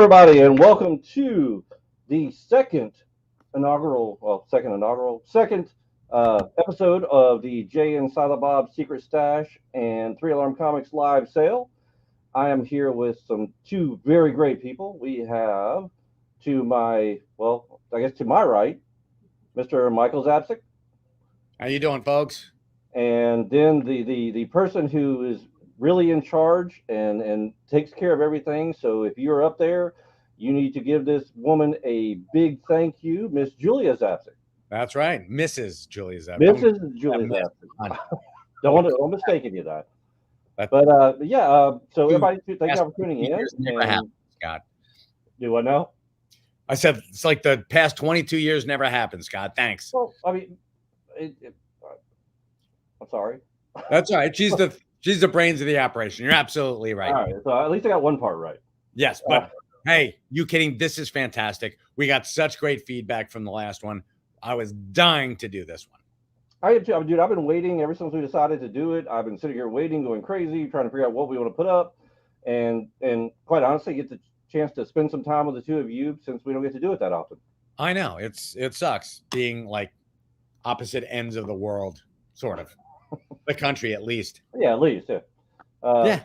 everybody, and welcome to the second episode of the Jay and Silent Bob Secret Stash and Three Alarm Comics live sale. I am here with two very great people. We have to my, to my right, Mr. Michael Zapcic. How you doing, folks? And then the person who is really in charge and takes care of everything. So if you're up there, you need to give this woman a big thank you, Miss Julia Zapcic. That's right, Mrs. Julia Zapcic. Mrs. Julia Zapcic. Don't mistake you that. So everybody, thank you for tuning in. Never happened, Scott. Do I know? I said it's like the past 22 years never happened, Scott. Thanks. Well, I mean, I'm sorry. That's all right. She's the brains of the operation. You're absolutely right. All right. So at least I got one part right. Yes, but hey, you kidding? This is fantastic. We got such great feedback from the last one. I was dying to do this one. I am too, dude. I've been waiting ever since we decided to do it. I've been sitting here waiting, going crazy, trying to figure out what we want to put up, and quite honestly, get the chance to spend some time with the two of you since we don't get to do it that often. I know it sucks being like opposite ends of the world, sort of. The country, at least. Yeah, at least. Yeah. Yeah.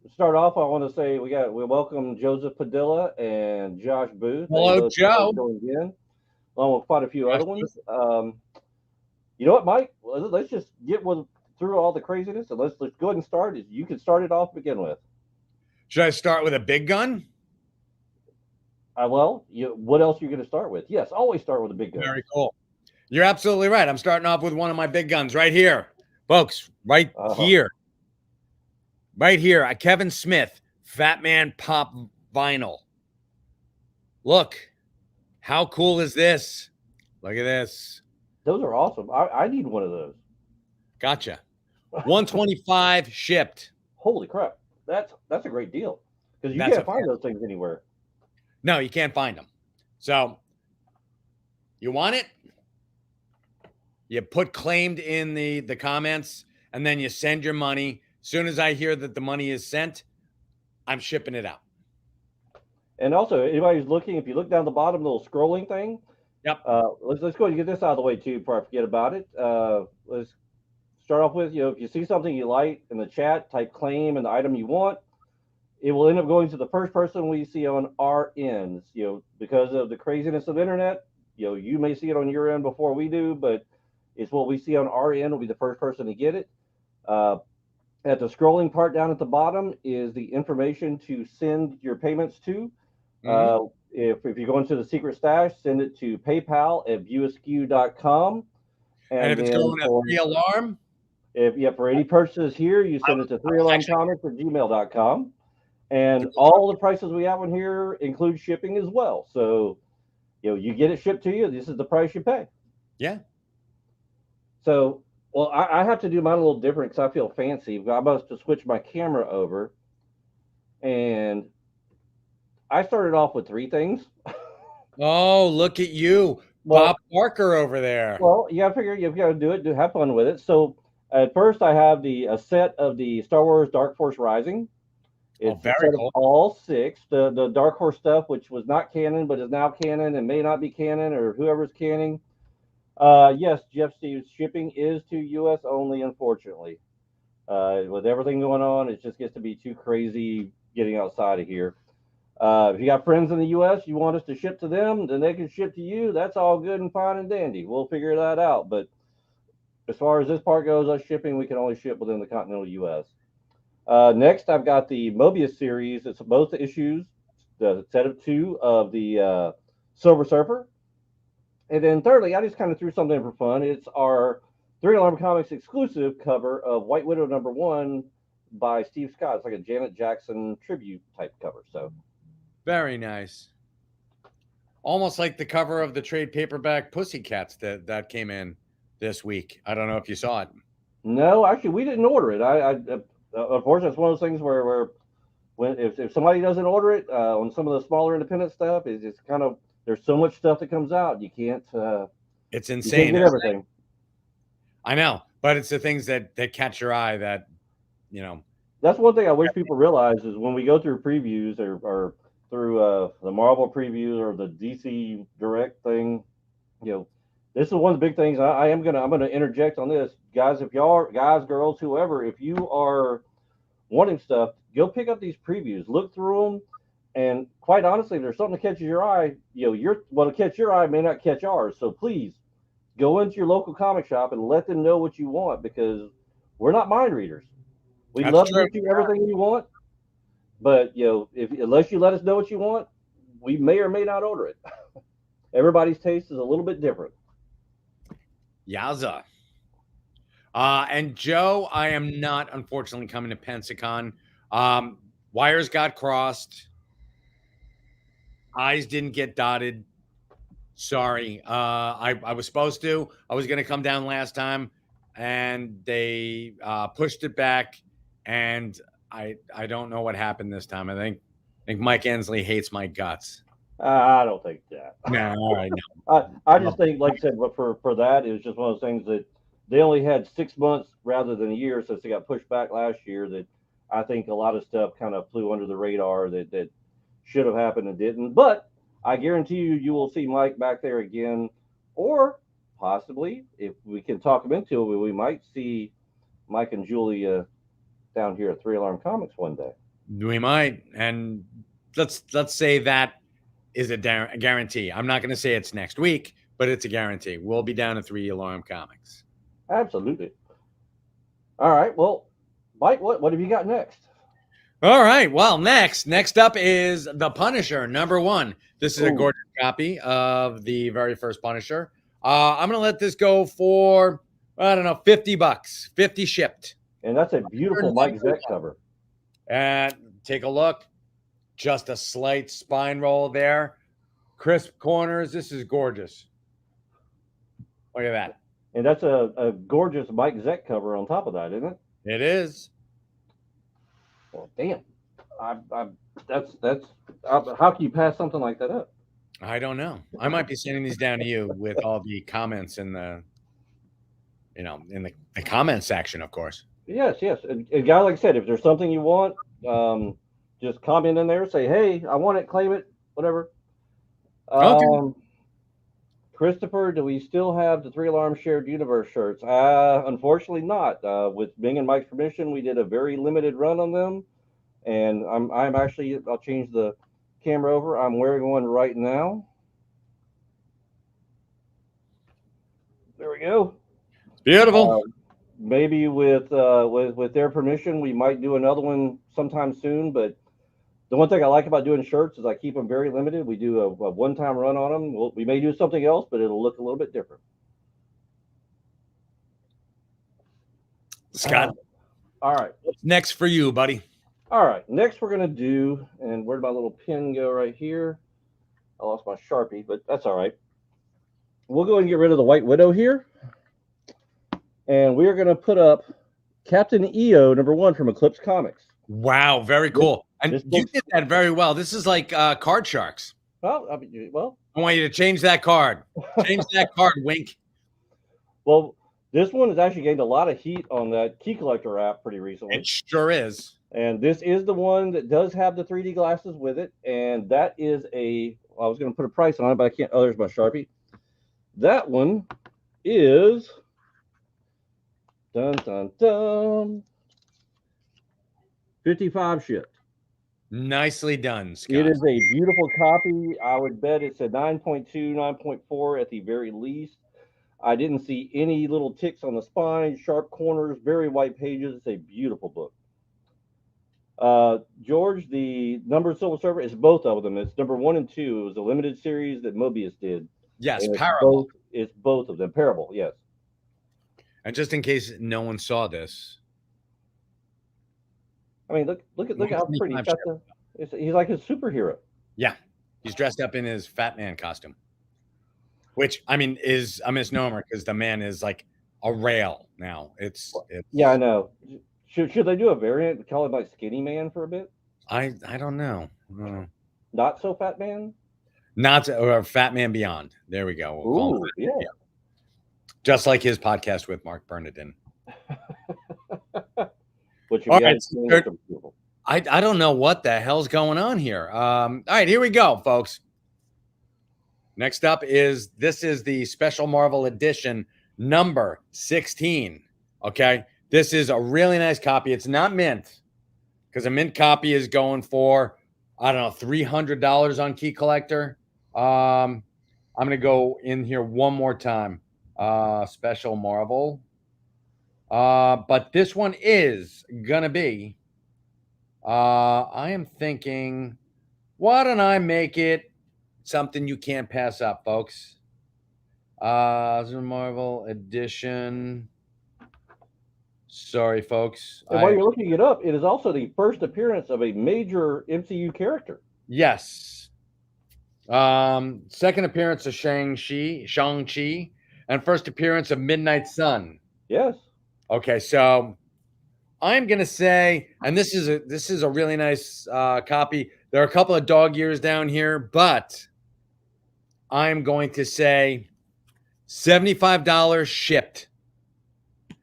To start off, I want to say we welcome Joseph Padilla and Josh Booth. Hello, Joe. Again, along with quite a few other ones. You know what, Mike? Let's just get through all the craziness and let's go ahead and start. You can start it off to begin with. Should I start with a big gun? What else are you going to start with? Yes, always start with a big gun. Very cool. You're absolutely right. I'm starting off with one of my big guns right here. Folks, right here. Right here. Kevin Smith, Fat Man Pop vinyl. Look. How cool is this? Look at this. Those are awesome. I need one of those. Gotcha. 125 shipped. Holy crap. That's a great deal. Because you can't find those things anywhere. No, you can't find them. So, you want it? You put claimed in the comments, and then you send your money. As soon as I hear that the money is sent, I'm shipping it out. And also, anybody who's looking, if you look down the bottom, the little scrolling thing. Yep. Let's go ahead and get this out of the way too before I forget about it. Let's start off with, if you see something you like in the chat, type claim and the item you want. It will end up going to the first person we see on our ends. Because of the craziness of the internet, you may see it on your end before we do, but it's what we see on our end will be the first person to get it. At the scrolling part down at the bottom is the information to send your payments to. Mm-hmm. If you go into the secret stash, send it to paypal@viewaskew.com. And if it's going to 3 Alarm? For any purchases here, you send it to 3alarmcomics@gmail.com. And all the prices we have on here include shipping as well. So, you get it shipped to you. This is the price you pay. Yeah. So, I have to do mine a little different because I feel fancy. I'm about to switch my camera over. And I started off with three things. Oh, look at you. Bob Barker over there. Well, you got to figure you've got to do it, have fun with it. So, at first, I have a set of the Star Wars Dark Force Rising. It's very cool. All six. The Dark Horse stuff, which was not canon, but is now canon and may not be canon, or whoever's canning. Yes, Jeff Steve's shipping is to U.S. only, unfortunately. With everything going on, it just gets to be too crazy getting outside of here. If you got friends in the U.S. you want us to ship to them, then they can ship to you. That's all good and fine and dandy. We'll figure that out. But as far as this part goes, us shipping, we can only ship within the continental U.S. Next, I've got the Mobius series. It's both issues, the set of 2 of the Silver Surfer. And then thirdly, I just kind of threw something in for fun. It's our 3 Alarm Comics exclusive cover of White Widow #1 by Steve Scott. It's like a Janet Jackson tribute type cover. So very nice. Almost like the cover of the trade paperback Pussycats that came in this week. I don't know if you saw it. No, actually, we didn't order it. I unfortunately, it's one of those things where if somebody doesn't order it on some of the smaller independent stuff, it's just kind of, there's so much stuff that comes out. You can't. It's insane. You can't get everything. I know, but it's the things that catch your eye that, That's one thing I wish people realize is when we go through previews or through the Marvel previews or the DC Direct thing, this is one of the big things. I'm gonna interject on this, guys. If y'all are, guys, girls, whoever, if you are wanting stuff, go pick up these previews, look through them, and quite honestly, if there's something that catches your eye, what'll catch your eye may not catch ours. So please go into your local comic shop and let them know what you want, because we're not mind readers. We'd love to get you everything you want, but unless you let us know what you want, we may or may not order it. Everybody's taste is a little bit different. Yowza. And Joe, I am not, unfortunately, coming to Pensacon. Wires got crossed. I's didn't get dotted. Sorry. I was supposed to. I was going to come down last time, and they pushed it back, and I don't know what happened this time. I think Mike Ensley hates my guts. I don't think that. No, all right. No. I just think, like I said, for that, it was just one of those things that they only had 6 months rather than a year since they got pushed back last year. That I think a lot of stuff kind of flew under the radar that should have happened and didn't. But I guarantee you will see Mike back there again, or possibly, if we can talk him into it, we might see Mike and Julia down here at 3 Alarm Comics one day. We might, and let's say that is a guarantee. I'm not going to say it's next week, but it's a guarantee. We'll be down at 3 Alarm Comics. Absolutely. All right. Well, Mike, what have you got next? All right. Well, next up is The Punisher #1. This is a gorgeous copy of the very first Punisher. I'm going to let this go for, I don't know, $50, 50 shipped. And that's a beautiful Mike Zeck cover. And take a look. Just a slight spine roll there. Crisp corners. This is gorgeous. Look at that. And that's a gorgeous Mike Zeck cover on top of that, isn't it? It is. Well, damn. That's how can you pass something like that up? I don't know. I might be sending these down to you with all the comments in the comment section, of course. Yes. And guy, like I said, if there's something you want, just comment in there, say, hey, I want it, claim it, whatever. Okay. Christopher, do we still have the 3 Alarm Shared Universe shirts? Unfortunately not. With Bing and Mike's permission, we did a very limited run on them. And I'm actually, I'll change the camera over. I'm wearing one right now. There we go. Beautiful. Maybe with their permission, we might do another one sometime soon. But the one thing I like about doing shirts is I keep them very limited. We do a one-time run on them. We may do something else, but it'll look a little bit different. Scott. All right. What's next for you, buddy? All right. Next, we're going to do, and where'd my little pin go right here? I lost my Sharpie, but that's all right. We'll go and get rid of the White Widow here. And we are going to put up Captain EO #1 from Eclipse Comics. Wow, very cool. And you did that very well. This is like Card Sharks. Well, I want you to change that card. Change that card, wink. Well, this one has actually gained a lot of heat on that Key Collector app pretty recently. It sure is. And this is the one that does have the 3D glasses with it. And that is I was going to put a price on it, but I can't. Oh, there's my Sharpie. That one is... Dun, dun, dun. 55 shipped. Nicely done, Scott. It is a beautiful copy. I would bet it's a 9.2, 9.4 at the very least. I didn't see any little ticks on the spine, sharp corners, very white pages. It's a beautiful book. George, the number of Silver Surfer is both of them. It's #1 and 2. It was a limited series that Mobius did. Yes, Parable. It's both of them. Parable, yes. And just in case no one saw this, I mean, look at how pretty he's like a superhero. Yeah, he's dressed up in his Fat Man costume, which I mean is a misnomer because the man is like a rail now. It's yeah, I know. Should they do a variant call it like Skinny Man for a bit? I don't know. Not so Fat Man. Or Fat Man Beyond. There we go. We'll call him yeah. Just like his podcast with Mark Bernardin. Which all right, I don't know what the hell's going on here. All right, here we go, folks. Next up is this is the Special Marvel Edition number 16. Okay, this is a really nice copy. It's not mint because a mint copy is going for, I don't know, $300 on Key Collector. I'm gonna go in here one more time. Special Marvel. But this one is gonna be. I am thinking, why don't I make it something you can't pass up, folks? Marvel Edition. Sorry, folks. And while you're looking it up, it is also the first appearance of a major MCU character. Yes. Second appearance of Shang-Chi, and first appearance of Midnight Sun. Yes. Okay, so I'm gonna say, and this is a really nice copy. There are a couple of dog ears down here, but I'm going to say $75 shipped.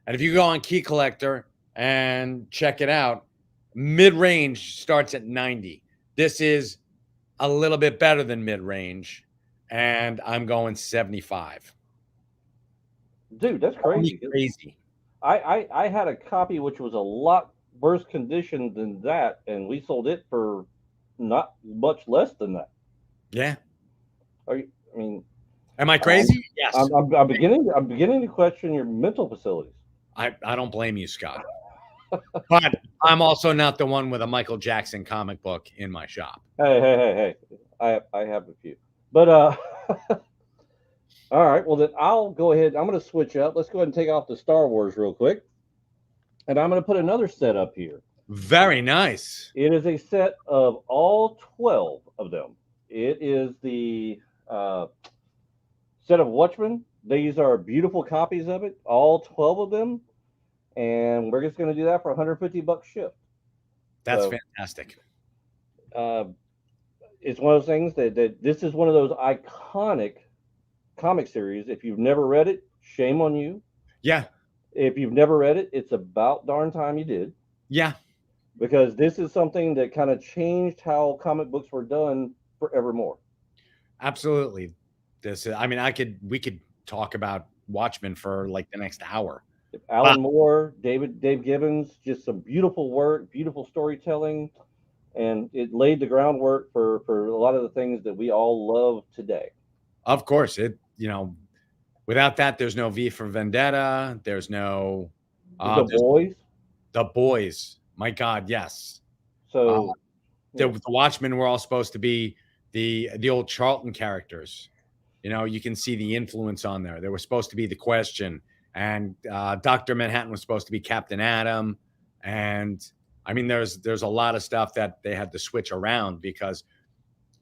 And if you go on Key Collector and check it out, mid-range starts at 90. This is a little bit better than mid-range, and I'm going 75. Dude, that's crazy. Crazy. I had a copy which was a lot worse condition than that, and we sold it for not much less than that. Yeah. I mean, am I crazy? Yes. I'm beginning to question your mental facilities. I don't blame you, Scott. But I'm also not the one with a Michael Jackson comic book in my shop. Hey. I have a few. But all right, well then I'll go ahead. I'm going to switch up. Let's go ahead and take off the Star Wars real quick. And I'm going to put another set up here. Very nice. It is a set of all 12 of them. It is the set of Watchmen. These are beautiful copies of it, all 12 of them. And we're just going to do that for $150 shipped. That's fantastic. It's one of those things that this is one of those iconic comic series. If you've never read it, shame on you. Yeah. If you've never read it, it's about darn time you did. Yeah. Because this is something that kind of changed how comic books were done forevermore. Absolutely. We could talk about Watchmen for like the next hour. Alan Moore, Dave Gibbons, just some beautiful work, beautiful storytelling, and it laid the groundwork for a lot of the things that we all love today. Of course, without that, there's no V for Vendetta. There's no The Boys. The Boys. My God, yes. So the Watchmen were all supposed to be the old Charlton characters. You can see the influence on there. There was supposed to be the Question, and Dr. Manhattan was supposed to be Captain Atom. And I mean, there's a lot of stuff that they had to switch around because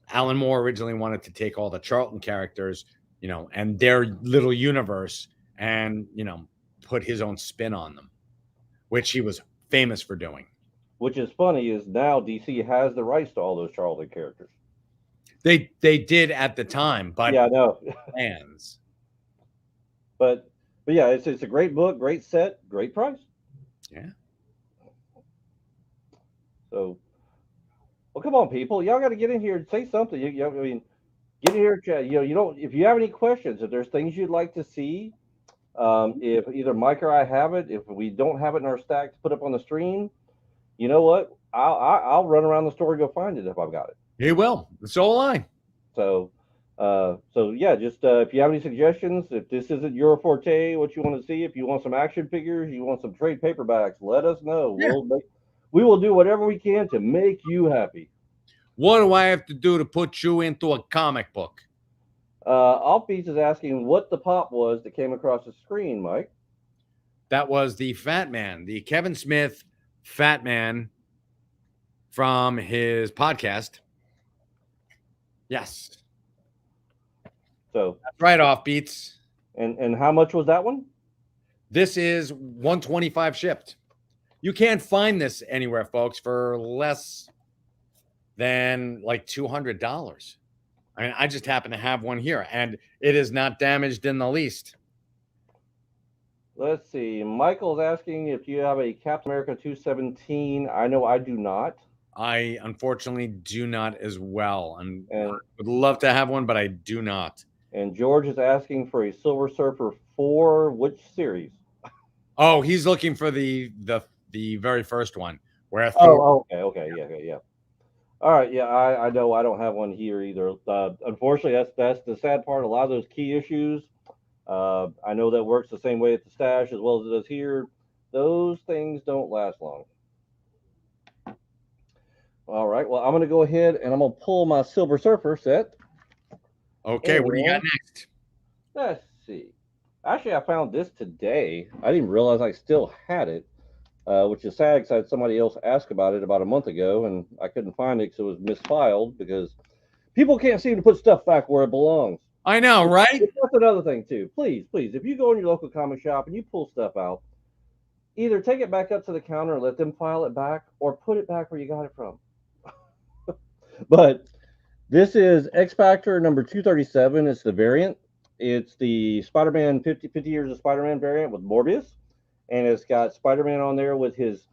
Alan Moore originally wanted to take all the Charlton characters, and their little universe and, put his own spin on them, which he was famous for doing. Which is funny is now DC has the rights to all those Charlton characters. They did at the time, but yeah, I know. fans. But yeah, it's a great book, great set, great price. Yeah. So, well, come on, people, y'all got to get in here and say something. Get in here, chat. You don't. If you have any questions, if there's things you'd like to see, if either Mike or I have it, if we don't have it in our stack to put up on the stream, you know what? I'll run around the store and go find it if I've got it. He will. So will I. So yeah, just if you have any suggestions, if this isn't your forte, what you want to see, if you want some action figures, you want some trade paperbacks, let us know. Yeah. We will do whatever we can to make you happy. What do I have to do to put you into a comic book? Offbeats is asking what the pop was that came across the screen, Mike. That was the Fat Man, the Kevin Smith Fat Man from his podcast. Yes. So that's right, Offbeats. And how much was that one? This is $125 shipped. You can't find this anywhere, folks, for less than like $200. I mean, I just happen to have one here, and it is not damaged in the least. Let's see. Michael's asking if you have a Captain America 217. I know I do not. I unfortunately do not as well. And I And would love to have one, but I do not. George is asking for a Silver Surfer 4. Which series? Oh, he's looking for the very first one where Thor. Oh, okay, yeah. All right, yeah, I know I don't have one here either. Unfortunately, that's the sad part. A lot of those key issues, I know that works the same way at the stash as well as it does here. Those things don't last long. All right, well, I'm going to go ahead and I'm going to pull my Silver Surfer set. Okay, what do you got And next? let's see. Actually, I found this today. I didn't realize I still had it, which is sad because I had somebody else ask about it about a month ago, and I couldn't find it because it was misfiled because people can't seem to put stuff back where it belongs. I know, right? That's another thing too. Please, if you go in your local comic shop and you pull stuff out, either take it back up to the counter and let them file it back, or put it back where you got it from. But this is X Factor number 237. It's the variant. It's the Spider-Man 50 years of Spider-Man variant with Morbius, and it's got Spider-Man on there with his.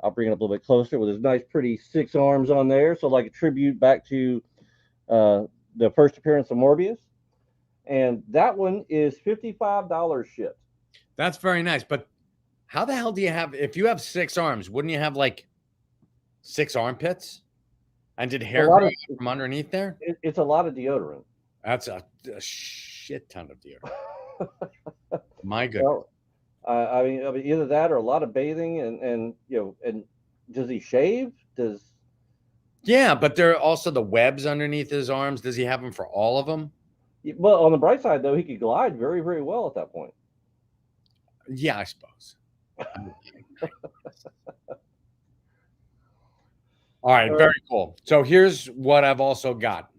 I'll bring it up a little bit closer with his nice, pretty 6 arms on there. So like a tribute back to the first appearance of Morbius. And that one is $55 shipped. That's very nice. But how the hell do you have, if you have 6 arms, wouldn't you have like 6 armpits? And did hair grow from underneath there? It's a lot of deodorant. That's a shit ton of deodorant. My goodness. Well, I mean, either that or a lot of bathing, and and does he shave? Yeah, but there are also the webs underneath his arms. Does he have them for all of them? Well, on the bright side, though, he could glide very, very well at that point. Yeah, I suppose. All right, very cool. So here's what I've also got.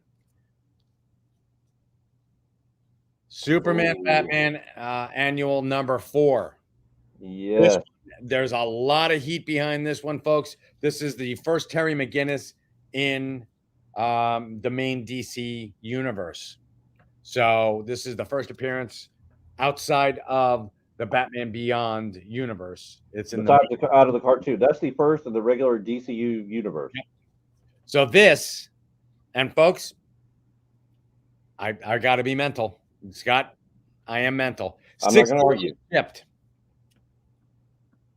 Superman, Batman, annual number 4. Yes. There's a lot of heat behind this one, folks. This is the first Terry McGinnis in the main DC universe. So this is the first appearance outside of the Batman Beyond universe. It's in out of the cartoon. That's the first of the regular DCU universe. Yep. So this, and folks, I got to be mental. Scott, I am mental. I'm not going to argue. Shipped.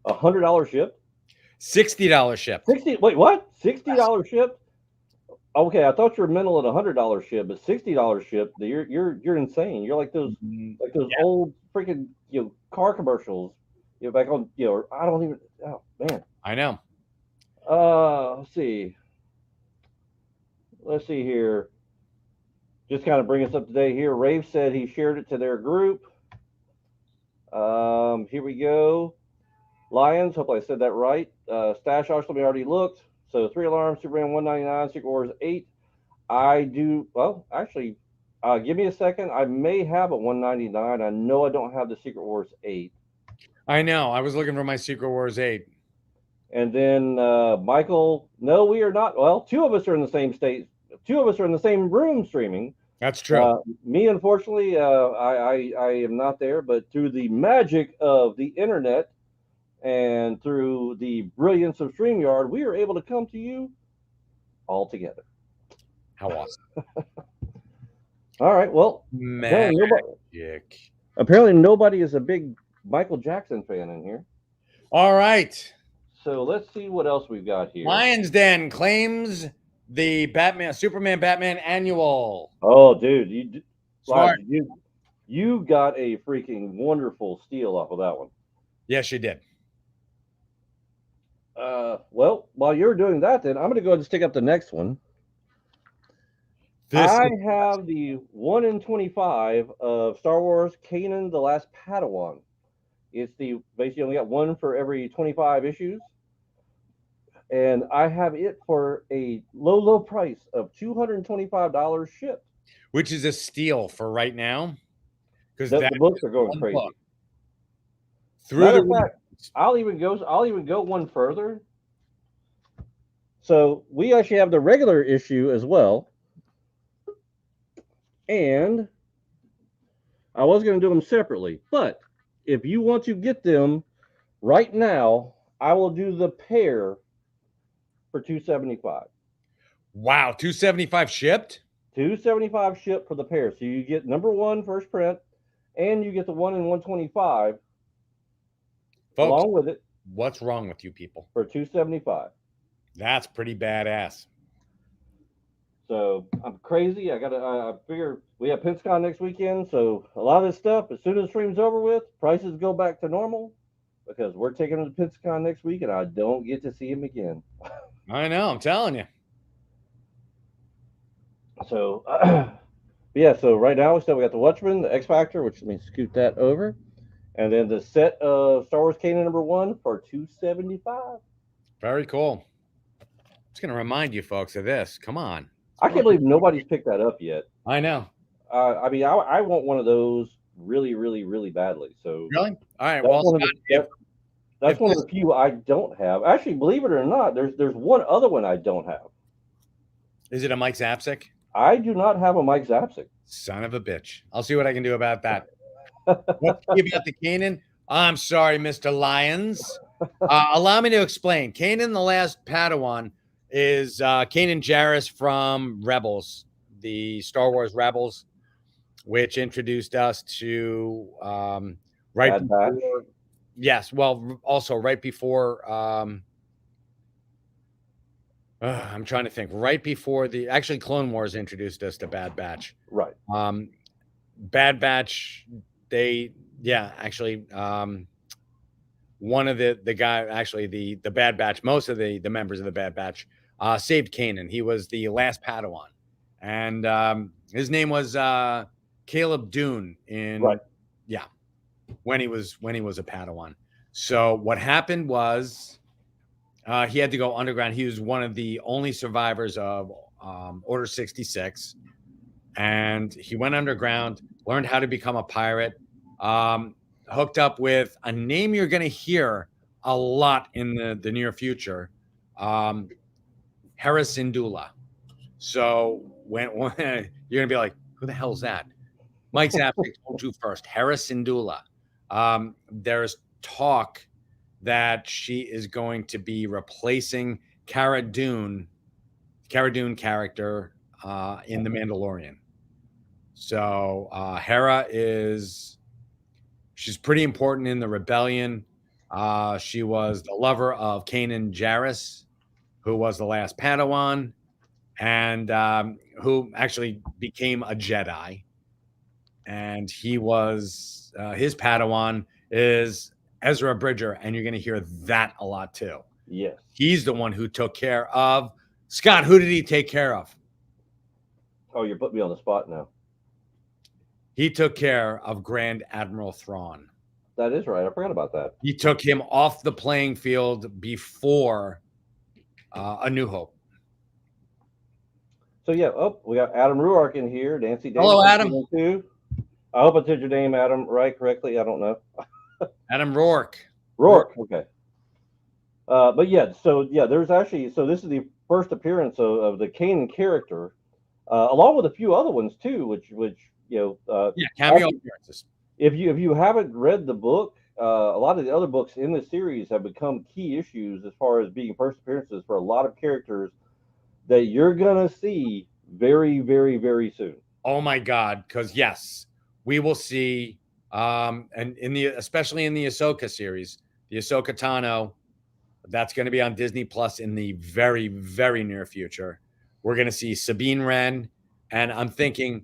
$100 shipped. $60 shipped. Wait, what? $60 shipped? Okay, I thought you were mental at $100 ship, but $60 ship. You're insane. You're like those old freaking car commercials. Back on I don't even. Oh man. I know. Let's see here. Just kind of bring us up to date here. Rave said he shared it to their group. Here we go. Lions. Hope I said that right. Stash auction we already looked. So 3 alarms, Superman 199, Secret Wars 8. I do. Well, actually, give me a second. I may have a 199. I know I don't have the Secret Wars 8. I know. I was looking for my Secret Wars 8. And then Michael, no, we are not. Well, 2 of us are in the same state. 2 of us are in the same room streaming. That's true. Me, unfortunately, I am not there. But through the magic of the internet and through the brilliance of StreamYard, we are able to come to you all together. How awesome. All right. Well, apparently nobody is a big Michael Jackson fan in here. All right. So let's see what else we've got here. Lions Den claims the Superman Batman annual. Oh, dude. You got a freaking wonderful steal off of that one. Yes, you did. Well, while you're doing that, then I'm going to go ahead and stick up the next one. I have the 1 in 25 of Star Wars Kanan the Last Padawan. It's basically only got 1 for every 25 issues. And I have it for a low price of $225 shipped. Which is a steal for right now. Because the books are going crazy. I'll even go one further. So we actually have the regular issue as well. And I was going to do them separately, but if you want to get them right now, I will do the pair for $275. Wow, 275 shipped? $275 shipped for the pair. So you get number one first print, and you get the 1 in 125 Folks, along with it what's wrong with you people? for $275. That's pretty badass. So I'm crazy. I figure we have PensaCon next weekend. So a lot of this stuff, as soon as the stream's over with, prices go back to normal because we're taking them to PensaCon next week, and I don't get to see him again. I know. I'm telling you. So, yeah. So right now we got the Watchmen, the X Factor, which let me scoot that over, and then the set of Star Wars Kanan #1 for $275. Very cool. I'm just gonna remind you folks of this. Come on. I can't believe nobody's picked that up yet. I know. I mean, I want one of those really, really, really badly. So really, all right. that's Well, one of the, that's one of the few I don't have. Actually, believe it or not, there's one other one I don't have. Is it a Mike Zapcic? I do not have a Mike Zapcic. Son of a bitch. I'll see what I can do about that. What's about the Kanan? I'm sorry, Mr. Lyons. Allow me to explain. Kanan, the Last Padawan, is Kanan Jarrus from Rebels, the Star Wars Rebels, which introduced us to right Bad before, Batch. yes, well, also right before I'm trying to think. Right before actually Clone Wars introduced us to Bad Batch. Right. Bad Batch, actually one of the guy, actually the Bad Batch, most of the members of the Bad Batch saved Kanan. He was the last Padawan, and his name was Caleb Dune when he was a Padawan. So what happened was he had to go underground. He was one of the only survivors of Order 66, and he went underground, learned how to become a pirate, hooked up with a name you're going to hear a lot in the near future, Hera Syndulla. So when you're going to be like, who the hell is that? Mike Zapcic told you first. Hera Syndulla. There's talk that she is going to be replacing Cara Dune character in The Mandalorian. So Hera she's pretty important in the rebellion. She was the lover of Kanan Jarrus, who was the last Padawan, and who actually became a Jedi. And he was his Padawan is Ezra Bridger, and you're going to hear that a lot too. Yes. He's the one who took care of Scott. Who did he take care of? Oh, you're putting me on the spot now. He took care of Grand Admiral Thrawn. That is right. I forgot about that. He took him off the playing field before A New Hope. So yeah, we got Adam Ruark in here. Nancy. Hello, Adam. Too. I hope I said your name, Adam, right correctly. I don't know. Adam Rourke. Rourke. Okay. But yeah, there's actually this is the first appearance of the Kanan character, along with a few other ones too, which cameo appearances. If you haven't read the book, a lot of the other books in the series have become key issues as far as being first appearances for a lot of characters that you're gonna see very, very, very soon. Oh my God! Because yes, we will see, and especially in the Ahsoka series, the Ahsoka Tano, that's going to be on Disney Plus in the very, very near future. We're going to see Sabine Wren, and I'm thinking,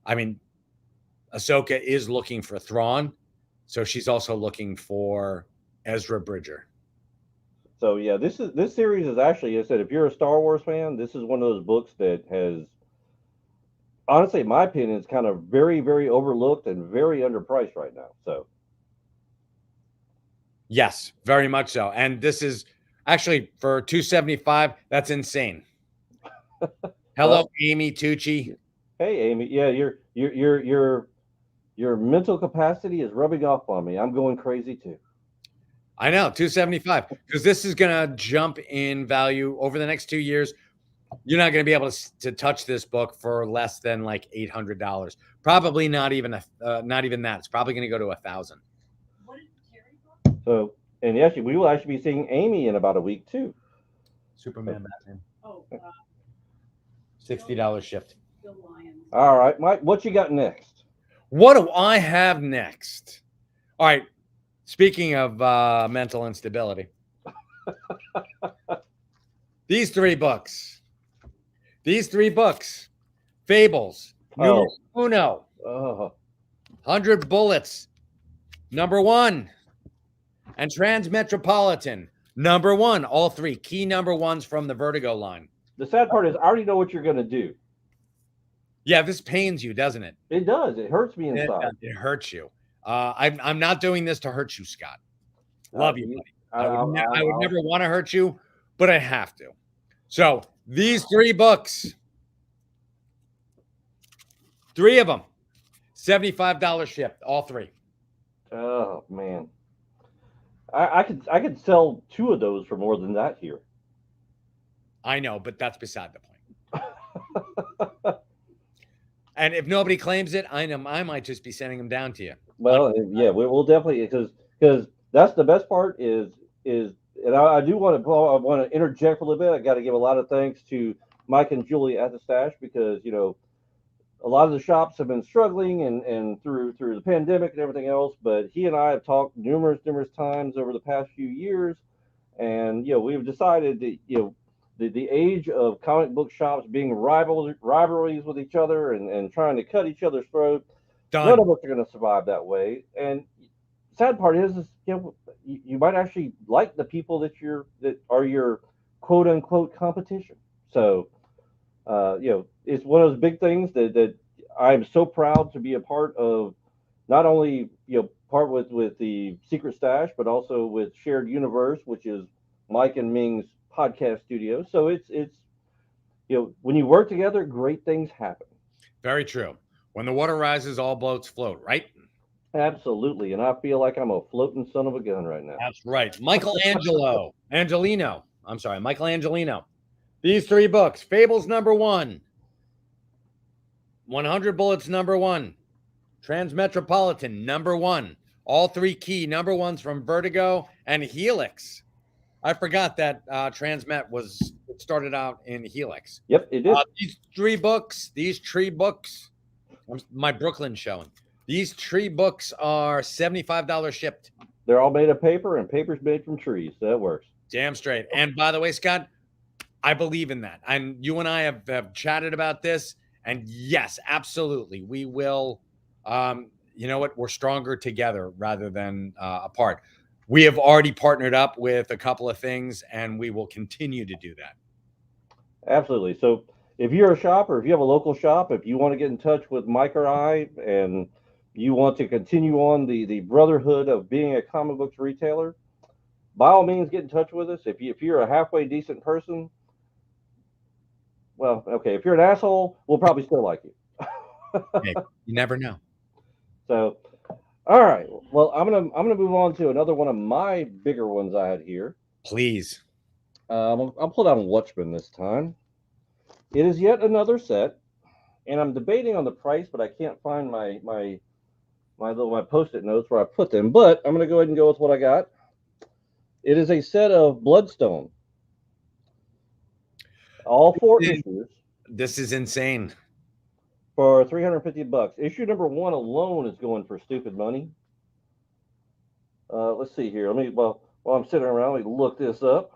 Ahsoka is looking for Thrawn, so she's also looking for Ezra Bridger. So yeah, this series is actually, I said, if you're a Star Wars fan, this is one of those books that has, honestly, in my opinion, is kind of very, very overlooked and very underpriced right now. So yes, very much so. And this is actually for $275. That's insane. Hello, Amy Tucci. Hey, Amy. Yeah, your mental capacity is rubbing off on me. I'm going crazy too. I know, $275, because this is going to jump in value over the next 2 years. You're not going to be able to touch this book for less than like $800. Probably not even that. It's probably going to go to $1,000. So, and actually, we will actually be seeing Amy in about a week too. Superman, Batman. $60 shipped. All right, Mike, what you got next? What do I have next? All right. Speaking of mental instability, these three books. Fables, numero uno, 100 Bullets, number one, and Transmetropolitan, number one. All three key number ones from the Vertigo line. The sad part is I already know what you're going to do. Yeah, this pains you, doesn't it? It does. It hurts me inside. It hurts you. I'm not doing this to hurt you, Scott. Love you, buddy. I would never want to hurt you, but I have to. So these three books, three of them, $75 shipped, all three. Oh man, I could sell two of those for more than that here. I know, but that's beside the point. And if nobody claims it, I might just be sending them down to you. Well, yeah, we'll definitely because that's the best part is and I do want to interject for a little bit. I got to give a lot of thanks to Mike and Julia at the Stash because a lot of the shops have been struggling and through the pandemic and everything else. But he and I have talked numerous times over the past few years, and we've decided that the age of comic book shops being rivalries with each other and trying to cut each other's throat. Done. None of us are going to survive that way. And sad part is you might actually like the people that are your quote unquote competition. So it's one of those big things that I'm so proud to be a part of. Not only part with the Secret Stash, but also with Shared Universe, which is Mike and Ming's podcast studio. So it's when you work together, great things happen. Very true. When the water rises, all boats float, right? Absolutely. And I feel like I'm a floating son of a gun right now. That's right. Michelangelo. These three books. Fables number one. 100 Bullets number one. Transmetropolitan number one. All three key number ones from Vertigo and Helix. I forgot that Transmet started out in Helix. Yep, it did. These tree books, my Brooklyn showing. These tree books are $75 shipped. They're all made of paper, and paper's made from trees. So that works. Damn straight. And by the way, Scott, I believe in that. And you and I have chatted about this. And yes, absolutely. We will, you know what? We're stronger together rather than apart. We have already partnered up with a couple of things, and we will continue to do that. Absolutely. So if you're a shop or if you have a local shop, if you want to get in touch with Mike or I, and you want to continue on the brotherhood of being a comic books retailer, by all means, get in touch with us. If you're a halfway decent person, well, okay. If you're an asshole, we'll probably still like you. Hey, you never know. So, all right. Well, I'm gonna move on to another one of my bigger ones I had here. Please. I'll pull down Watchmen this time. It is yet another set, and I'm debating on the price, but I can't find my Post-it notes where I put them. But I'm gonna go ahead and go with what I got. It is a set of Bloodstone. All 4 issues. This is insane. For $350. Issue number 1 alone is going for stupid money. Let's see here. While I'm sitting around, let me look this up.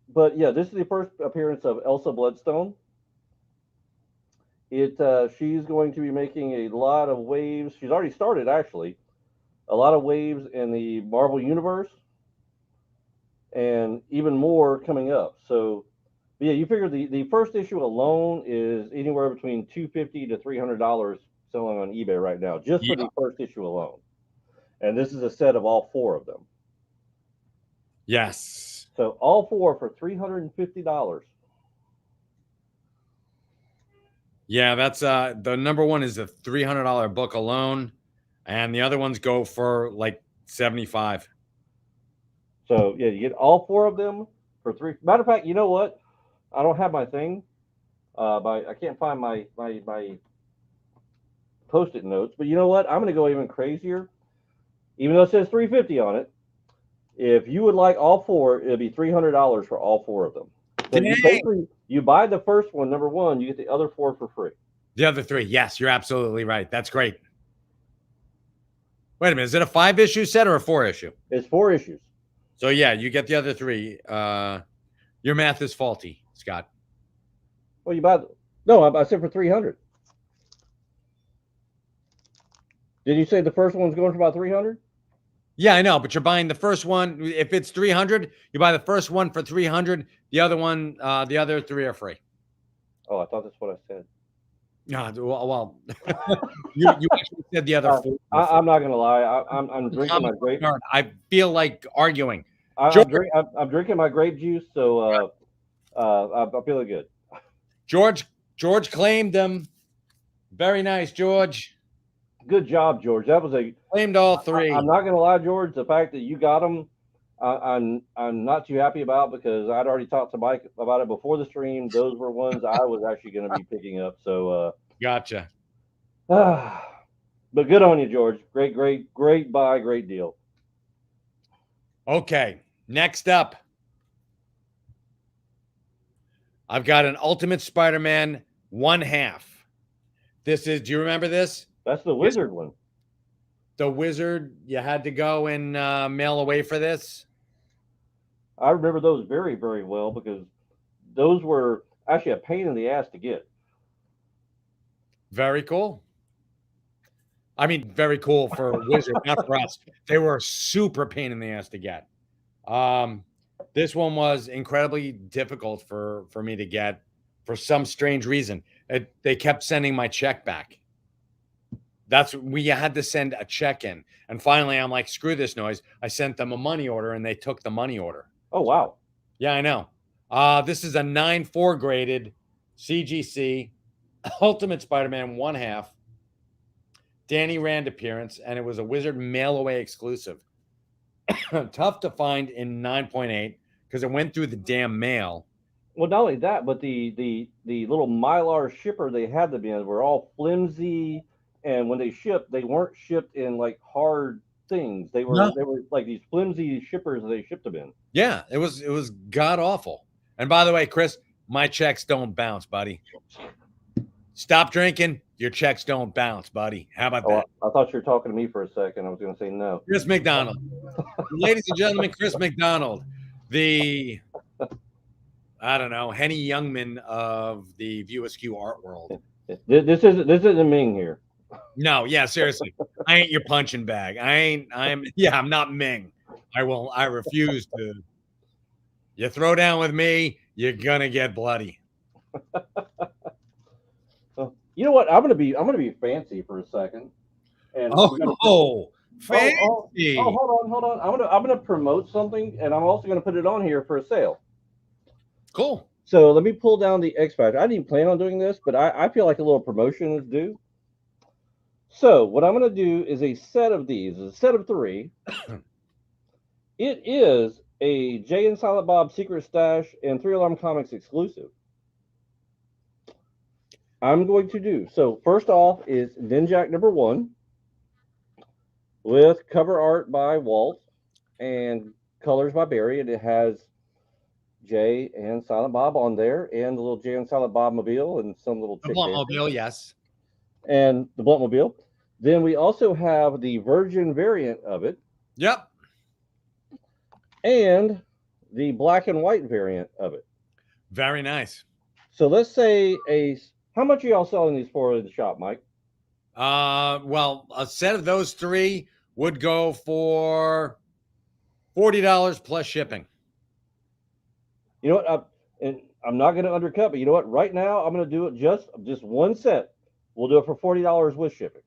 But yeah, this is the first appearance of Elsa Bloodstone. She's going to be making a lot of waves. She's already started, actually. A lot of waves in the Marvel Universe. And even more coming up. So, yeah, you figure the first issue alone is anywhere between $250 to $300 selling on eBay right now, just for the first issue alone. And this is a set of all 4 of them. Yes. So all 4 for $350. Yeah, that's the number one is a $300 book alone, and the other ones go for like $75. So yeah, you get all 4 of them for $3. Matter of fact, you know what? I don't have my thing. I can't find my Post-it notes. But you know what? I'm going to go even crazier. Even though it says $350 on it, If you would like all four, it'll be $300 for all four of them. So you Dang. basically you buy the first one, number one, you get the other four for free. The other three, yes, you're absolutely right. That's great. Wait a minute, is it a 5-issue set or a 4-issue? It's 4 issues. So yeah, you get the other three. Your math is faulty, Scott. Well, you buy no, I said for 300. Did you say the first one's going for about 300? Yeah, I know, but you're buying the first one. If it's 300, you buy the first one for 300. The other one, the other three are free. Oh, I thought that's what I said. Well, you actually said the other four. I'm not gonna lie. I'm drinking my grape. I feel like arguing. I'm drinking my grape juice, so I'm feeling good. George claimed them. Very nice, George. Good job, George. That was claimed all three. I'm not gonna lie, George. The fact that you got them, I'm not too happy about because I'd already talked to Mike about it before the stream. Those were ones I was actually going to be picking up. So gotcha. But good on you, George. Great buy, great deal. Okay, next up, I've got an Ultimate Spider-Man 1/2. This is. Do you remember this? That's the Wizard one. The Wizard. You had to go and mail away for this. I remember those very, very well because those were actually a pain in the ass to get. Very cool. I mean, very cool for Wizard, not for us. They were super pain in the ass to get. This one was incredibly difficult for me to get for some strange reason. They kept sending my check back. We had to send a check in. And finally, I'm like, screw this noise. I sent them a money order, and they took the money order. Oh, wow. Yeah, I know. This is a 9.4 graded CGC Ultimate Spider-Man 1/2 Danny Rand appearance, and it was a Wizard mail-away exclusive. Tough to find in 9.8 because it went through the damn mail. Well, not only that, but the little Mylar shipper they had them in were all flimsy, and when they shipped, they weren't shipped in like hard things. They were like these flimsy shippers that they shipped them in. Yeah, it was god awful. And by the way, Chris, my checks don't bounce, buddy. Stop drinking. Your checks don't bounce, buddy. How about that? I thought you were talking to me for a second. I was going to say no. Chris McDonald. Ladies and gentlemen, Chris McDonald, the, I don't know, Henny Youngman of the View Askew art world. This isn't Ming here. No, yeah, seriously. I ain't your punching bag. I'm not Ming. I refuse to. You throw down with me, you're gonna get bloody. You know what? I'm gonna be fancy for a second. And fancy. Hold on. I'm gonna promote something, and I'm also gonna put it on here for a sale. Cool. So let me pull down the X Factor. I didn't plan on doing this, but I feel like a little promotion is due. So what I'm gonna do is a set of these, a set of 3. It is a Jay and Silent Bob Secret Stash and 3 Alarm Comics exclusive. I'm going to do, so first off is Ninjak #1 with cover art by Walt and colors by Barry, and it has Jay and Silent Bob on there, and the little Jay and Silent Bob mobile, and some little chick Bluntmobile, yes. And the Bluntmobile. Then we also have the Virgin variant of it. Yep. And the black and white variant of it. Very nice. So let's say how much are y'all selling these for in the shop, Mike? Well, a set of those 3 would go for $40 plus shipping. You know what? I'm not going to undercut, but you know what? Right now, I'm going to do it just one set. We'll do it for $40 with shipping.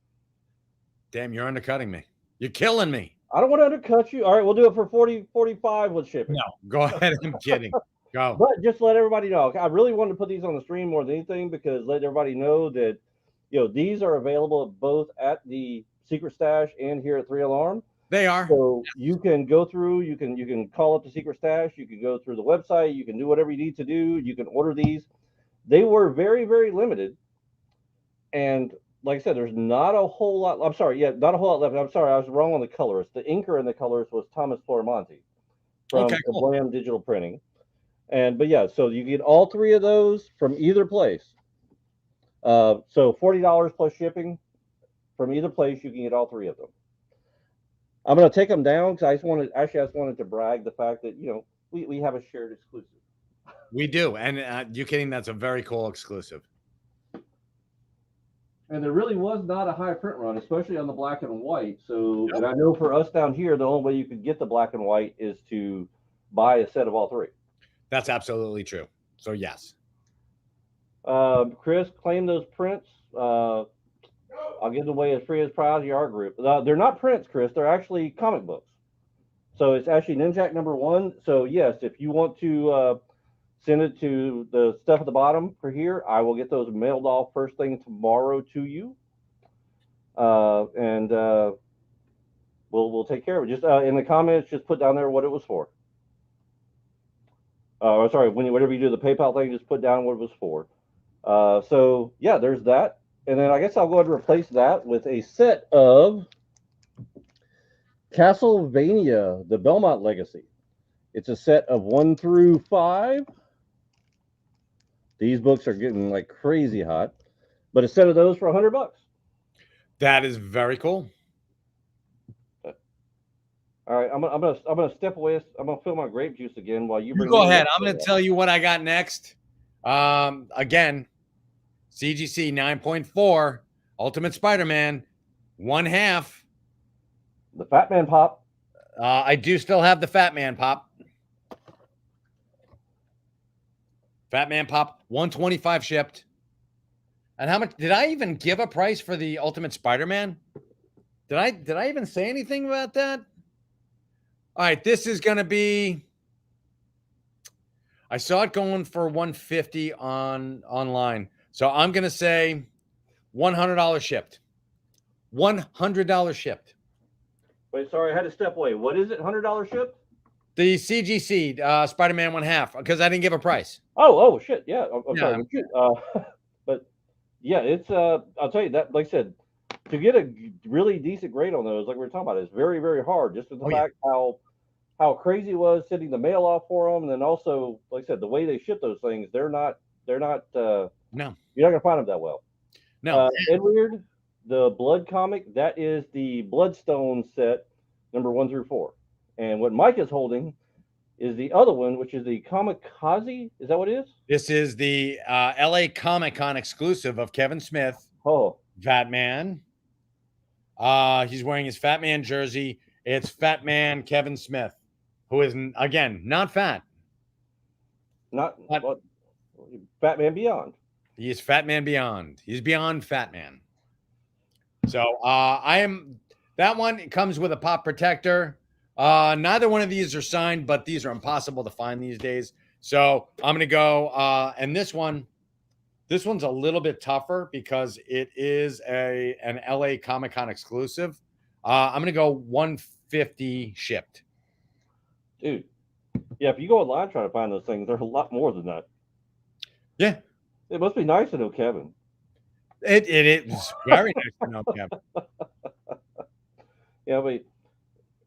Damn, you're undercutting me. You're killing me. I don't want to undercut you. All right, we'll do it for $45 with shipping. No, go ahead. I'm kidding. Go. But just let everybody know. I really wanted to put these on the stream more than anything because let everybody know that these are available both at the Secret Stash and here at 3 Alarm. They are. So you can go through, you can call up the Secret Stash, you can go through the website, you can do whatever you need to do, you can order these. They were very, very limited. And like I said, there's not a whole lot. I'm sorry, not a whole lot left. I'm sorry, I was wrong on the colorist. The inker in the colorist was Thomas Flormonti. from Okay, cool. Blam Digital Printing. But yeah, so you get all 3 of those from either place. So $40 plus shipping from either place. You can get all 3 of them. I'm going to take them down because I just wanted to brag the fact that we have a shared exclusive. We do, and you kidding? That's a very cool exclusive. And there really was not a high print run, especially on the black and white. So, and I know for us down here, the only way you could get the black and white is to buy a set of all 3. That's absolutely true. So yes. Chris, claim those prints. I'll give them away as free as prize to our group. They're not prints, Chris. They're actually comic books. So it's actually Ninjak #1. So yes, if you want to send it to the stuff at the bottom for here, I will get those mailed off first thing tomorrow to you. And we'll take care of it. Just in the comments, just put down there what it was for. Sorry, whenever you do the PayPal thing, just put down what it was for. So yeah, there's that. And then I guess I'll go ahead and replace that with a set of Castlevania, the Belmont Legacy. It's a set of 1 through 5. These books are getting like crazy hot, but a set of those for $100. That is very cool. All right, I'm gonna step away. I'm gonna fill my grape juice again while you bring. Go ahead. I'm gonna tell you what I got next. Again, CGC 9.4 Ultimate Spider-Man 1/2. The Fat Man Pop. I do still have the Fat Man Pop. Fat Man Pop 125 shipped. And how much did I even give a price for the Ultimate Spider-Man? Did I even say anything about that? All right, this is going to be, I saw it going for 150 online. So I'm going to say $100 shipped. $100 shipped. Wait, sorry, I had to step away. What is it? $100 shipped? The CGC Spider-Man 1/2 because I didn't give a price. Oh shit, yeah. I'm Yeah. sorry. But yeah, it's I'll tell you that. Like I said, to get a really decent grade on those, like we were talking about, is very very hard. Just with the fact how crazy it was sending the mail off for them, and then also, like I said, the way they ship those things, they're not. No, you're not gonna find them that well. No, Edward, the Blood comic, that is the Bloodstone set, number 1 through 4. And what Mike is holding is the other one, which is the Kamikaze. Is that what it is? This is the LA Comic-Con exclusive of Kevin Smith. Oh, Fat Man. He's wearing his Fat Man jersey. It's Fat Man Kevin Smith, who is, again, not fat. Not Fat Man Beyond. He is Fat Man Beyond. He's beyond Fat Man. So that one comes with a pop protector. Neither one of these are signed, but these are impossible to find these days. So I'm going to go, and this one's a little bit tougher because it is an LA Comic-Con exclusive. I'm going to go 150 shipped. Dude. Yeah, if you go online trying to find those things, there's a lot more than that. Yeah. It must be nice to know Kevin. It is very nice to know Kevin. Yeah, but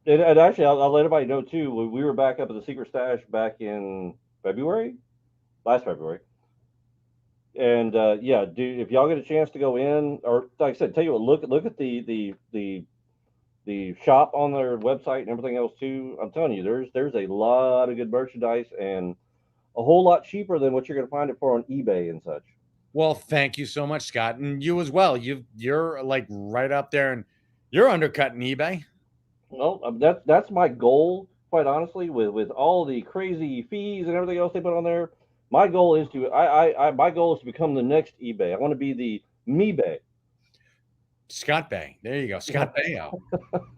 and actually, I'll let everybody know too. We were back up at the Secret Stash back in last February. And yeah, dude, if y'all get a chance to go in, or like I said, tell you what, look at the shop on their website and everything else too. I'm telling you, there's a lot of good merchandise and a whole lot cheaper than what you're going to find it for on eBay and such. Well, thank you so much, Scott, and you as well. You're like right up there, and you're undercutting eBay. Well, that's my goal, quite honestly, with all the crazy fees and everything else they put on there. My goal is my goal is to become the next eBay. I want to be the MeBay. Scott Bay. There you go. Scott Baio.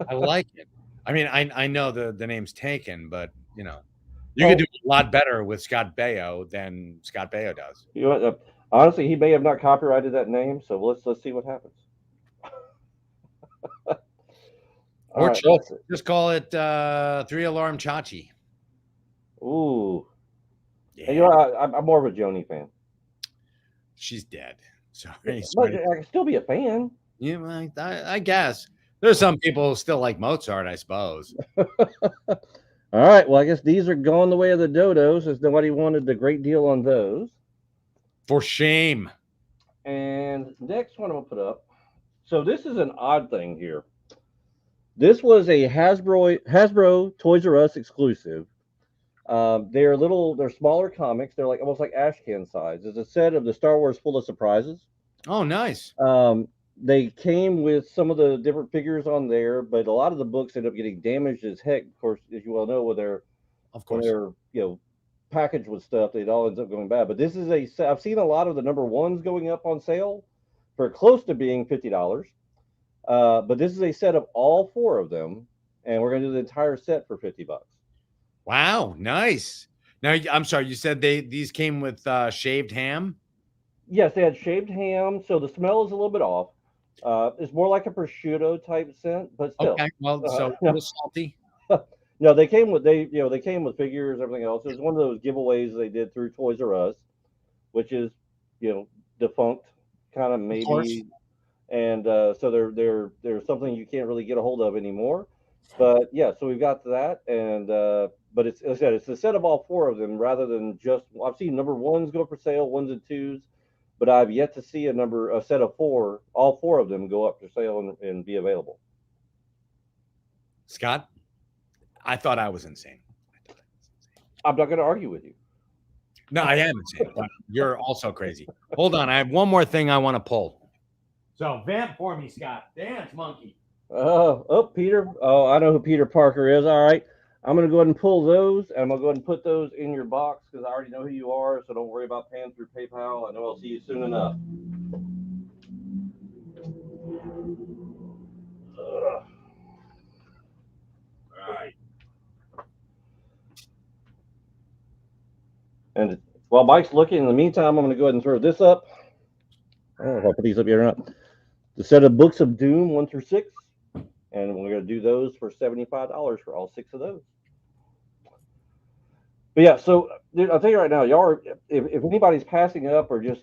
I like it. I mean, I know the name's taken, but you know, you could do a lot better with Scott Baio than Scott Baio does. You know, honestly, he may have not copyrighted that name, so let's see what happens. Or right, just call it 3-Alarm Chachi. Ooh. Yeah. And, you know, I'm more of a Joni fan. She's dead. Sorry. But I can still be a fan. Yeah, I guess. There's some people who still like Mozart, I suppose. All right. Well, I guess these are going the way of the dodos, as nobody wanted the great deal on those. For shame. And next one I'm gonna put up. So this is an odd thing here. This was a Hasbro Toys R Us exclusive. They're smaller comics. They're like almost like ashcan size. It's a set of the Star Wars Full of Surprises. Oh, nice. They came with some of the different figures on there, but a lot of the books end up getting damaged as heck. Of course, as you well know, Of when course. they're packaged with stuff, it all ends up going bad. But this is I've seen a lot of the number ones going up on sale for close to being $50. But this is a set of all four of them, and we're going to do the entire set for $50. Wow, nice. Now, I'm sorry, you said these came with shaved ham? Yes, they had shaved ham, so the smell is a little bit off. It's more like a prosciutto type scent, but still. Okay, well, so a little salty. No, they came with they came with figures, everything else. It was one of those giveaways they did through Toys R Us, which is defunct, kind of maybe, and so they're something you can't really get a hold of anymore. But yeah, so we've got that, and but it's like I said, it's a set of all four of them rather than just. I've seen number ones go for sale, ones and twos, but I've yet to see a set of four, all four of them go up for sale and be available. Scott, I thought I was insane. I'm not going to argue with you. No, I am insane. But you're also crazy. Hold on, I have one more thing I want to pull. So vamp for me, Scott. Dance, monkey. Oh, Peter. Oh, I know who Peter Parker is. All right. I'm going to go ahead and pull those, and I'm going to go ahead and put those in your box because I already know who you are, so don't worry about paying through PayPal. I know I'll see you soon enough. All right. And while Mike's looking, in the meantime, I'm going to go ahead and throw this up. I don't know if I'll put these up here or not. The set of Books of Doom 1 through 6. And we're going to do those for $75 for all 6 of those. But yeah, so dude, I'll tell you right now, y'all are, if anybody's passing up or just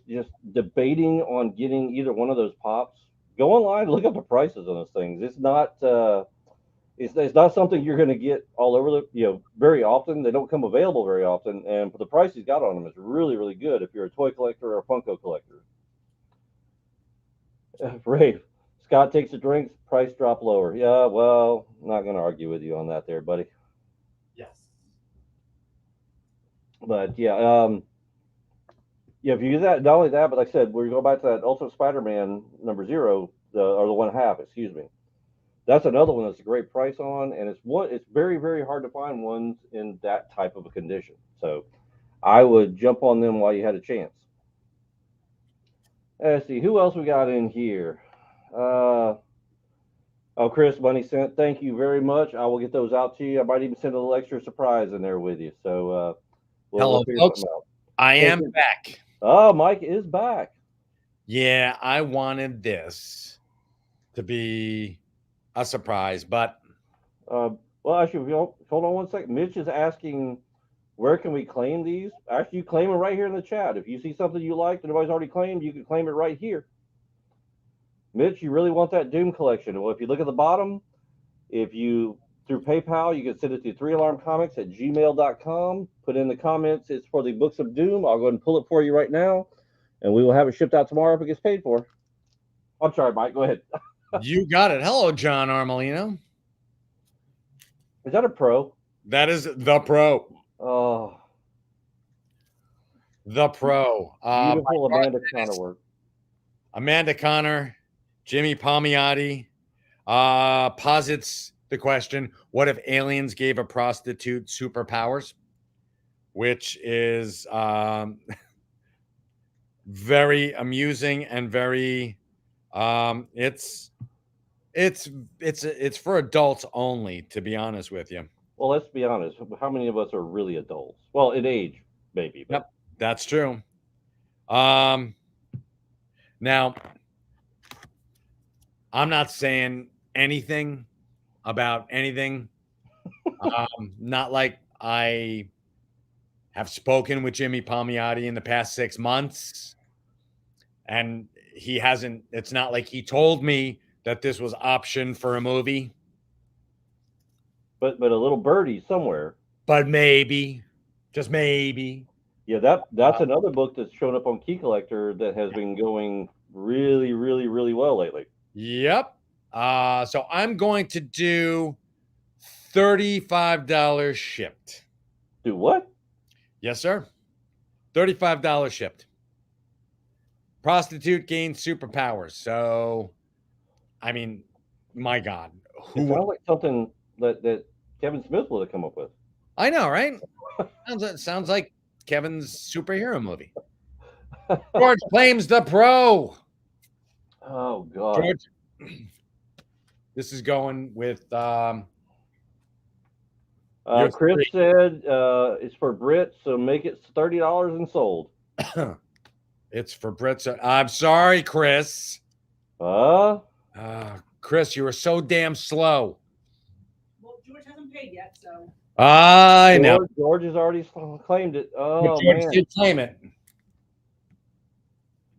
debating on getting either one of those pops, go online, look up the prices on those things. It's not it's not something you're going to get all over the very often. They don't come available very often, and the price he's got on them is really really good if you're a toy collector or a Funko collector. Brave. Scott takes a drink, price drop lower. Yeah, well, not going to argue with you on that there, buddy. Yes. But yeah, if you do that, not only that, but like I said, we go back to that Ultimate Spider-Man number 0, or the 1/2, excuse me. That's another one that's a great price on, and it's very very hard to find ones in that type of a condition. So I would jump on them while you had a chance. Let's see who else we got in here. Oh, Chris, money sent. Thank you very much. I will get those out to you. I might even send a little extra surprise in there with you. So hello, folks. I am back. Oh, Mike is back. Yeah, I wanted this to be a surprise, but well, actually, hold on one second. Mitch is asking, where can we claim these? Actually, you claim them right here in the chat. If you see something you like that nobody's already claimed, you can claim it right here. Mitch, you really want that Doom collection? Well, if you look at the bottom, if you through PayPal, you can send it to 3alarmcomics@gmail.com. Put in the comments, it's for the Books of Doom. I'll go ahead and pull it for you right now, and we will have it shipped out tomorrow if it gets paid for. I'm sorry, Mike. Go ahead. You got it. Hello, John Armelino. Is that a pro? That is the pro. Oh, the pro. Beautiful Amanda Connor work. Amanda Connor, Jimmy Palmiotti posits the question, what if aliens gave a prostitute superpowers? Which is very amusing and very it's for adults only, to be honest with you. Well, let's be honest. How many of us are really adults? Well, in age, maybe. But. Yep, that's true. Now, I'm not saying anything about anything. Not like I have spoken with Jimmy Palmiotti in the past 6 months, and he hasn't. It's not like he told me that this was optioned for a movie. But a little birdie somewhere but maybe, just maybe. Yeah, that's another book that's shown up on Key Collector that has been going really, really, really well lately. Yep. So I'm going to do $35 shipped. Do what? Yes, sir. $35 shipped. Prostitute gains superpowers. So, I mean, my God, It sounds like something that Kevin Smith would have come up with. I know, right? sounds like Kevin's superhero movie. George claims the pro. Oh God. George, this is going with Chris said it's for Brits, so make it $30 and sold. It's for Brits. I'm sorry, Chris. Chris, you were so damn slow. Well, George hasn't paid yet, so. I know. George has already claimed it. Oh, George man. did claim it.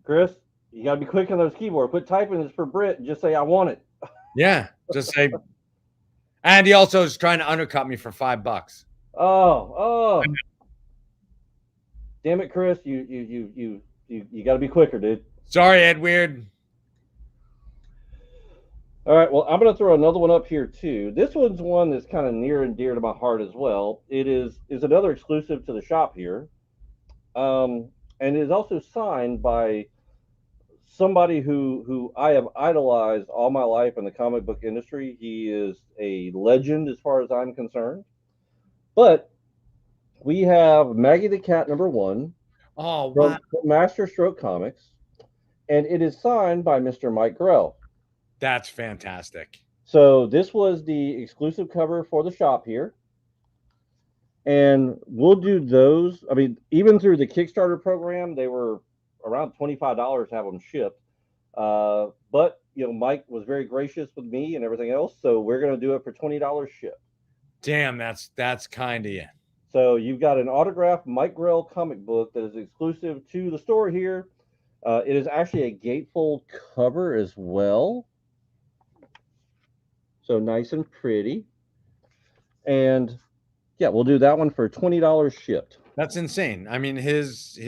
Chris, you got to be quick on those keyboards. Quit typing it's for Brit and just say, I want it. Yeah, just say. And he also is trying to undercut me for $5. Oh. Damn it, Chris. You got to be quicker, dude. Sorry, Ed Weird. All right, well, I'm going to throw another one up here, too. This one's one that's kind of near and dear to my heart as well. It is another exclusive to the shop here. And it is also signed by somebody who I have idolized all my life in the comic book industry. He is a legend as far as I'm concerned. But we have Maggie the Cat #1 from Master Stroke Comics, and it is signed by Mr. Mike Grell. That's fantastic. So this was the exclusive cover for the shop here. And we'll do those. I mean, even through the Kickstarter program, they were around $25 to have them shipped. But, Mike was very gracious with me and everything else. So we're going to do it for $20 shipped. Damn, that's kind of you. So you've got an autographed Mike Grell comic book that is exclusive to the store here. It is actually a gatefold cover as well. So nice and pretty. And yeah, we'll do that one for $20 shipped. That's insane. I mean, his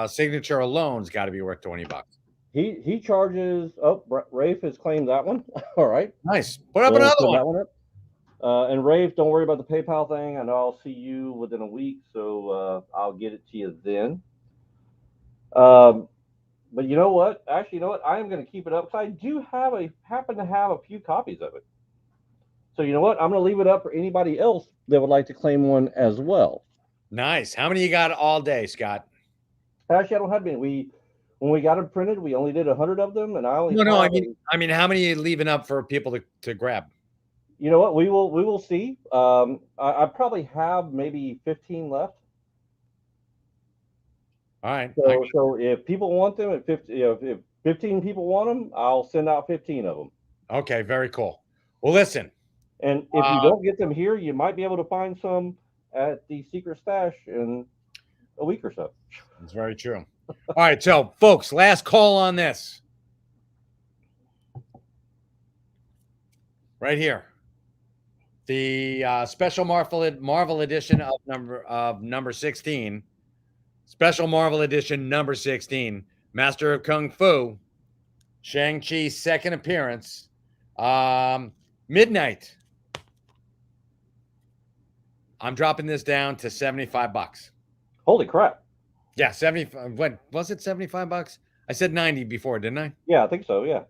signature alone's got to be worth $20. He charges. Oh, Rafe has claimed that one. All right, nice. Put up another one. That one up. And Rafe, don't worry about the PayPal thing. I know I'll see you within a week, so I'll get it to you then. But you know what? Actually, I am going to keep it up because I do happen to have a few copies of it. So you know what? I'm going to leave it up for anybody else that would like to claim one as well. Nice. How many you got all day, Scott? Actually, I don't have many. When we got them printed, we only did 100 of them, and I only. No. I mean, how many are you leaving up for people to grab? You know what? We will see. I probably have maybe 15 left. All right. So if people want them, if 15 people want them, I'll send out 15 of them. Okay, very cool. Well, listen. And if you don't get them here, you might be able to find some at the secret stash in a week or so. That's very true. All right, so folks, last call on this. Right here. The special Marvel edition of number 16. Special Marvel edition number 16. Master of Kung Fu. Shang-Chi's second appearance. Midnight. I'm dropping this down to $75. Holy crap. Yeah, 75. What was it? $75? I said 90 before, didn't I? Yeah, I think so. Yeah.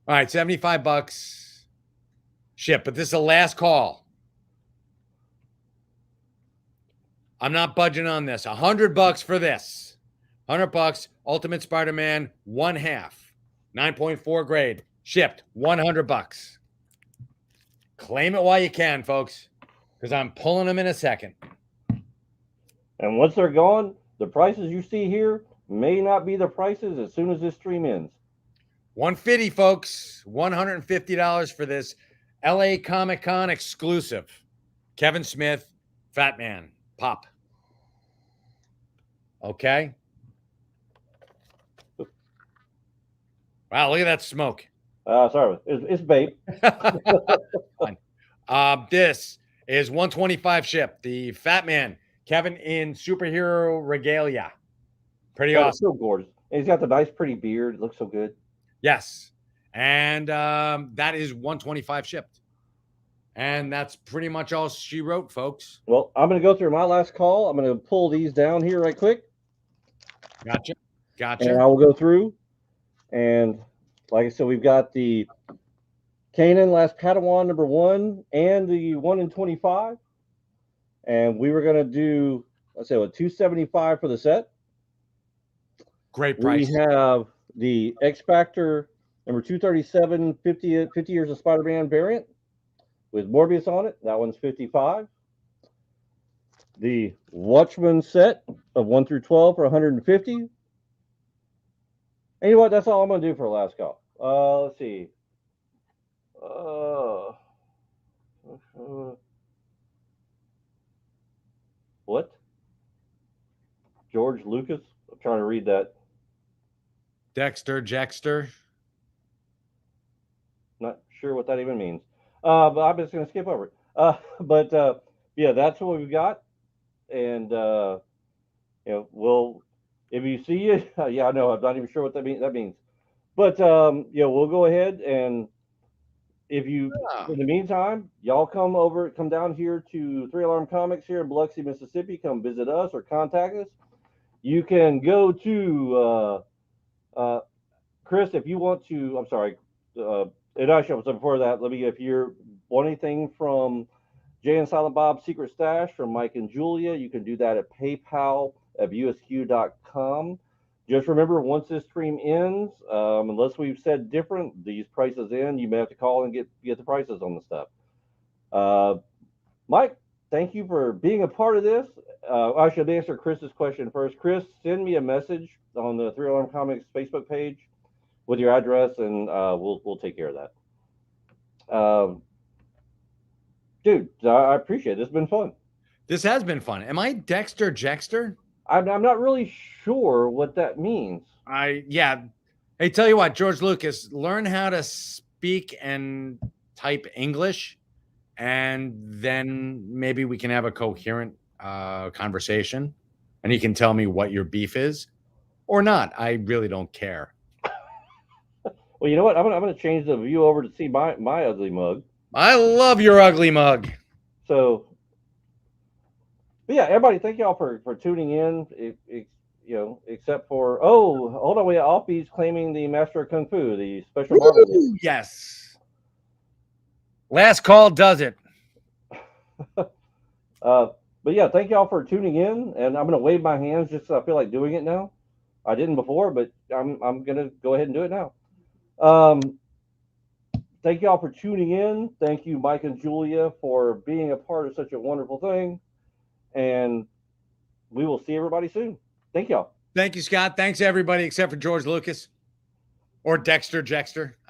All right, $75 ship, but this is the last call. I'm not budging on this. $100 for this. $100. Ultimate Spider-Man 1/2. 9.4 grade. Shipped. $100. Claim it while you can, folks, because I'm pulling them in a second. And once they're gone, the prices you see here may not be the prices as soon as this stream ends. $150, folks. $150 for this LA Comic-Con exclusive. Kevin Smith, Fat Man, Pop. Okay. Wow, look at that smoke. Sorry, it's bait. This is 125 shipped. The Fat Man, Kevin in superhero regalia. Pretty God, awesome. it's so gorgeous. And he's got the nice, pretty beard. It looks so good. Yes. And that is 125 shipped. And that's pretty much all she wrote, folks. Well, I'm going to go through my last call. I'm going to pull these down here right quick. Gotcha. And I will go through. And like I said, we've got the Kanan Last Padawan #1 and the 1 in 25. And we were going to do, let's say, $275 for the set. Great price. We have the X Factor number 237, 50 Years of Spider-Man variant with Morbius on it. That one's $55. The Watchmen set of 1 through 12 for $150. And you know what? That's all I'm going to do for the last call. Let's see. What? George Lucas? I'm trying to read that. Jexter. Not sure what that even means. But I'm just going to skip over it. Yeah, that's what we've got. And, we'll, if you see it, yeah, I know, I'm not even sure what that means. But, we'll go ahead and if you, in the meantime, y'all come down here to 3 Alarm Comics here in Biloxi, Mississippi. Come visit us or contact us. You can go to, Chris, if you want to, I'm sorry, and actually, before that, if you want anything from Jay and Silent Bob's Secret Stash from Mike and Julia, you can do that at paypal@usq.com. Just remember, once this stream ends, unless we've said different, these prices end. You may have to call and get the prices on the stuff. Mike, thank you for being a part of this. I should answer Chris's question first. Chris, send me a message on the 3 Alarm Comics Facebook page with your address, and we'll take care of that. Dude, I appreciate it. It's been fun. This has been fun. Am I Jexter? I'm not really sure what that means. Hey, tell you what, George Lucas, learn how to speak and type English, and then maybe we can have a coherent conversation, and he can tell me what your beef is or not. I really don't care. Well, you know what? I'm gonna change the view over to see my ugly mug. I love your ugly mug. So, but yeah, everybody, thank y'all for tuning in. Except for hold on, Alfie's claiming the Master of Kung Fu, the special Marvel. Yes. Last call does it. But yeah, thank y'all for tuning in, and I'm gonna wave my hands just so I feel like doing it now. I didn't before, but I'm gonna go ahead and do it now. Thank y'all for tuning in. Thank you, Mike and Julia, for being a part of such a wonderful thing. And we will see everybody soon. Thank y'all. Thank you, Scott. Thanks, everybody, except for George Lucas or Jexter.